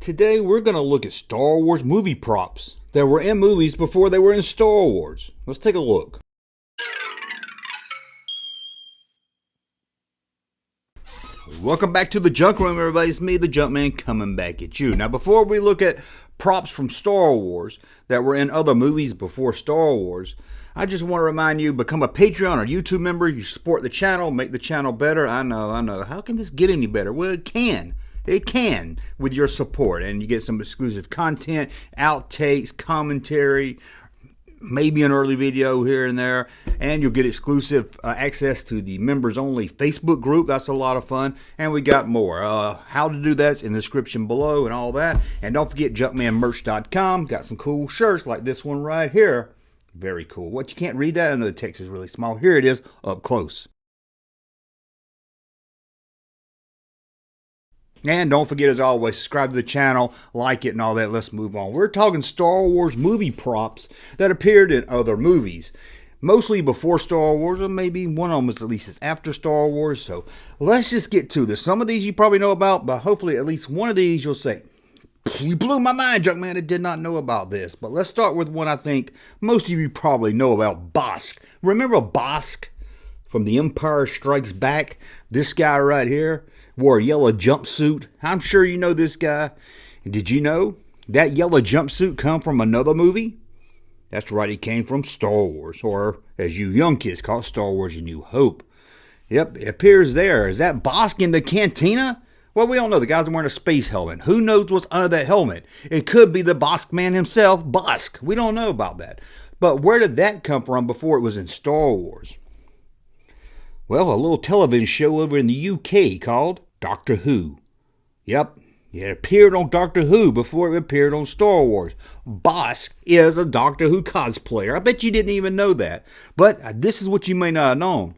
Today we're going to look at Star Wars movie props that were in movies before they were in Star Wars. Let's take a look. Welcome back to the Junk Room, everybody. It's me, the Junkman, coming back at you. Now, before we look at props from Star Wars that were in other movies before Star Wars, I just want to remind you, become a Patreon or YouTube member. You support the channel, make the channel better. I know. How can this get any better? Well, it can. It can with your support, and you get some exclusive content, outtakes, commentary, maybe an early video here and there, and you'll get exclusive access to the members-only Facebook group. That's a lot of fun, and we got more. How to do that's in the description below and all that. And don't forget junkmanmerch.com. Got some cool shirts like this one right here. Very cool. What, you can't read that? I know the text is really small. Here it is up close. And don't forget, as always, subscribe to the channel, like it, and all that. Let's move on. We're talking Star Wars movie props that appeared in other movies. Mostly before Star Wars, or maybe one of them at least is after Star Wars. So let's just get to this. Some of these you probably know about, but hopefully at least one of these you'll say, you blew my mind, Junkman. I did not know about this. But let's start with one I think most of you probably know about, Bossk. Remember Bossk from The Empire Strikes Back? This guy right here wore a yellow jumpsuit. I'm sure you know this guy. And did you know that yellow jumpsuit come from another movie? That's right, it came from Star Wars, or as you young kids call it, Star Wars A New Hope. Yep, it appears there. Is that Bossk in the cantina? Well, we don't know. The guy's wearing a space helmet. Who knows what's under that helmet? It could be the Bossk man himself, Bossk. We don't know about that. But where did that come from before it was in Star Wars? Well, a little television show over in the UK called Doctor Who. Yep, it appeared on Doctor Who before it appeared on Star Wars. Bossk is a Doctor Who cosplayer. I bet you didn't even know that. But this is what you may not have known.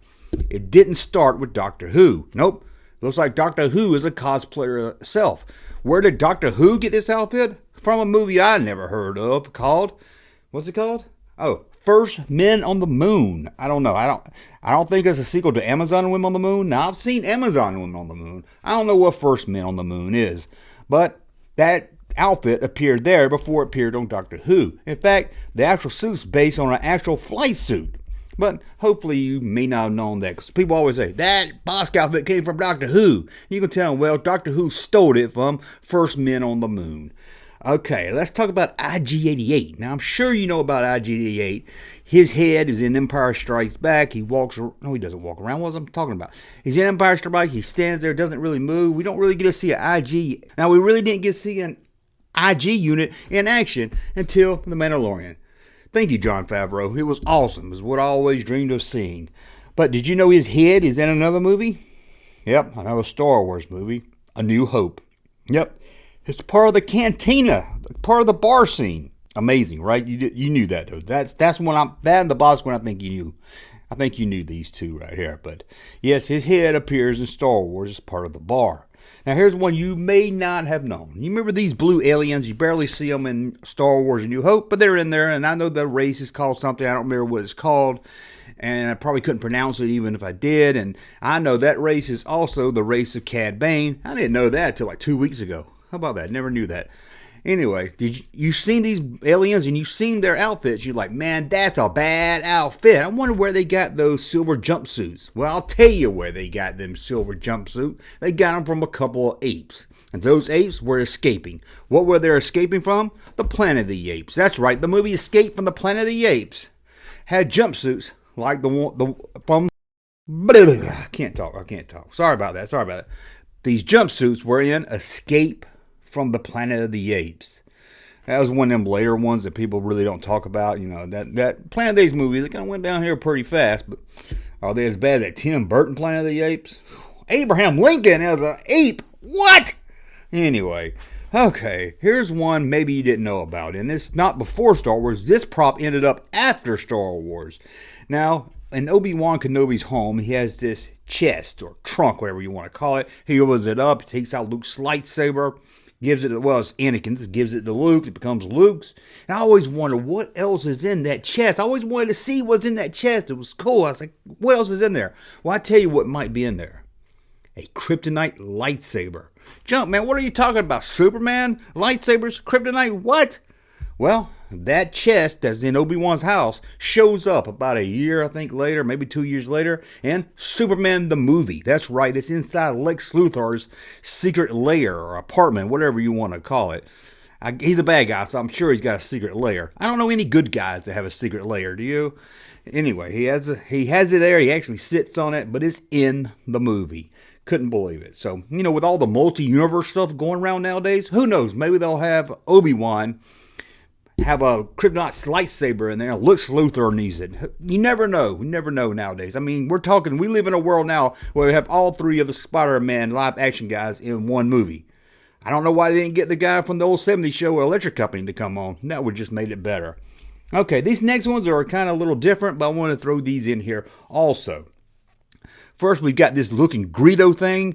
It didn't start with Doctor Who. Nope. Looks like Doctor Who is a cosplayer itself. Where did Doctor Who get this outfit? From a movie I never heard of called, what's it called? Oh, First Men on the Moon. I don't know. I don't think it's a sequel to Amazon Women on the Moon. Now, I've seen Amazon Women on the Moon. I don't know what First Men on the Moon is. But that outfit appeared there before it appeared on Doctor Who. In fact, the actual suit's based on an actual flight suit. But hopefully you may not have known that, because people always say, that Bossk outfit came from Doctor Who. You can tell them, well, Doctor Who stole it from First Men on the Moon. Okay, let's talk about IG-88. Now, I'm sure you know about IG-88. His head is in Empire Strikes Back. He walks around. No, he doesn't walk around. What was I talking about? He's in Empire Strikes Back. He stands there, doesn't really move. We don't really get to see an IG. Now, we really didn't get to see an IG unit in action until The Mandalorian. Thank you, Jon Favreau. It was awesome. It was what I always dreamed of seeing. But did you know his head is in another movie? Yep, another Star Wars movie, A New Hope. Yep. It's part of the cantina, part of the bar scene. Amazing, right? You knew that, though. That's one. That and the Bossk one I think you knew. I think you knew these two right here. But yes, his head appears in Star Wars as part of the bar. Now here's one you may not have known. You remember these blue aliens? You barely see them in Star Wars A New Hope, but they're in there. And I know the race is called something. I don't remember what it's called. And I probably couldn't pronounce it even if I did. And I know that race is also the race of Cad Bane. I didn't know that until like 2 weeks ago. How about that? Never knew that. Anyway, did you seen these aliens and you seen their outfits? You're like, man, that's a bad outfit. I wonder where they got those silver jumpsuits. Well, I'll tell you where they got them silver jumpsuits. They got them from a couple of apes. And those apes were escaping. What were they escaping from? The Planet of the Apes. That's right. The movie Escape from the Planet of the Apes had jumpsuits like the one from... I can't talk. Sorry about that. These jumpsuits were in Escape from the Planet of the Apes. That was one of them later ones that people really don't talk about. You know, that Planet of the Apes movie, they kind of went down here pretty fast, but are they as bad as that Tim Burton Planet of the Apes? Abraham Lincoln as an ape? What? Anyway, okay, here's one maybe you didn't know about, and it's not before Star Wars. This prop ended up after Star Wars. Now, in Obi-Wan Kenobi's home, he has this chest or trunk, whatever you want to call it. He opens it up, takes out Luke's lightsaber, gives it, well, it's Anakin's, gives it to Luke, it becomes Luke's. And I always wonder what else is in that chest. I always wanted to see what's in that chest. It was cool. I was like, what else is in there? Well, I tell you what might be in there. A kryptonite lightsaber. Junkman, what are you talking about? Superman? Lightsabers? Kryptonite? What? Well, that chest that's in Obi-Wan's house shows up about a year, I think, later, maybe 2 years later, in Superman the movie. That's right, it's inside Lex Luthor's secret lair or apartment, whatever you want to call it. He's a bad guy, so I'm sure he's got a secret lair. I don't know any good guys that have a secret lair, do you? Anyway, he has it there. He actually sits on it, but it's in the movie. Couldn't believe it. So, with all the multi-universe stuff going around nowadays, who knows? Maybe they'll have Obi-Wan have a Kryptonite lightsaber in there. Lex Luthor needs it. You never know. We never know nowadays. I mean, we live in a world now where we have all three of the Spider-Man live action guys in one movie. I don't know why they didn't get the guy from the old 70s show Electric Company to come on. That would just made it better. Okay, these next ones are kind of a little different, but I want to throw these in here also. First, we've got this looking Greedo thing.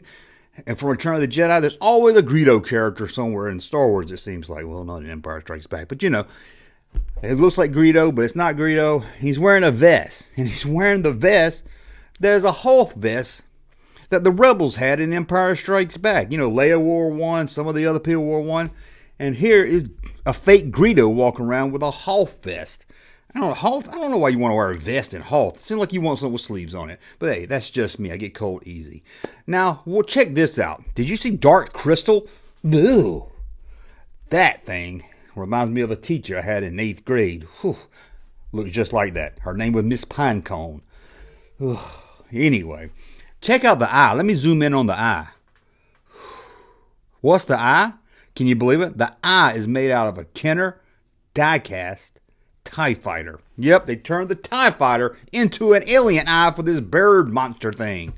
And from Return of the Jedi, there's always a Greedo character somewhere in Star Wars, it seems like. Well, not in Empire Strikes Back, but it looks like Greedo, but it's not Greedo. He's wearing a vest. And he's wearing the vest. There's a Hoth vest that the Rebels had in Empire Strikes Back. Leia wore one, some of the other people wore one. And here is a fake Greedo walking around with a Hoth vest. I don't know why you want to wear a vest in Hoth. It seems like you want something with sleeves on it. But hey, that's just me. I get cold easy. Now, well, check this out. Did you see Dark Crystal? No. That thing reminds me of a teacher I had in 8th grade. Whew. Looks just like that. Her name was Miss Pinecone. Anyway, check out the eye. Let me zoom in on the eye. What's the eye? Can you believe it? The eye is made out of a Kenner die-cast TIE fighter. Yep, they turned the TIE fighter into an alien eye for this bird monster thing.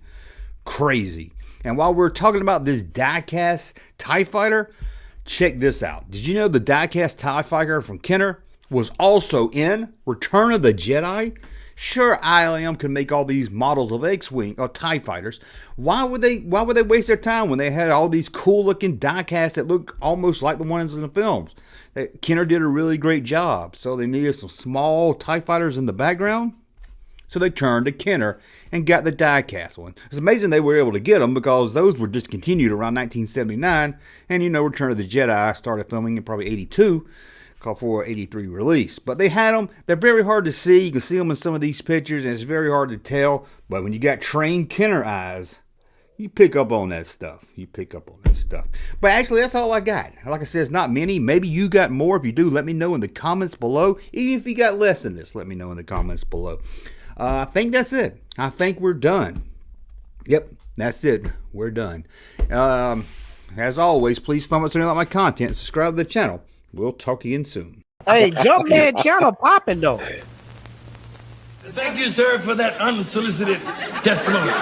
Crazy. And while we're talking about this die-cast TIE fighter, check this out. Did you know the die-cast TIE fighter from Kenner was also in Return of the Jedi? Sure, ILM can make all these models of X-Wing or TIE fighters. Why would they waste their time when they had all these cool-looking die-casts that look almost like the ones in the films? Kenner did a really great job, so they needed some small TIE fighters in the background. So they turned to Kenner and got the die-cast one. It's amazing they were able to get them because those were discontinued around 1979. And Return of the Jedi started filming in probably 82. Called for 83 release. But they had them. They're very hard to see. You can see them in some of these pictures, and it's very hard to tell. But when you got trained Kenner eyes, you pick up on that stuff. But actually, that's all I got. Like I said, it's not many. Maybe you got more. If you do, let me know in the comments below. Even if you got less than this, let me know in the comments below. I think that's it. I think we're done. Yep, that's it. We're done. As always, please thumb up something like my content. Subscribe to the channel. We'll talk again soon. Hey, Jumpman channel popping though. Thank you, sir, for that unsolicited testimony.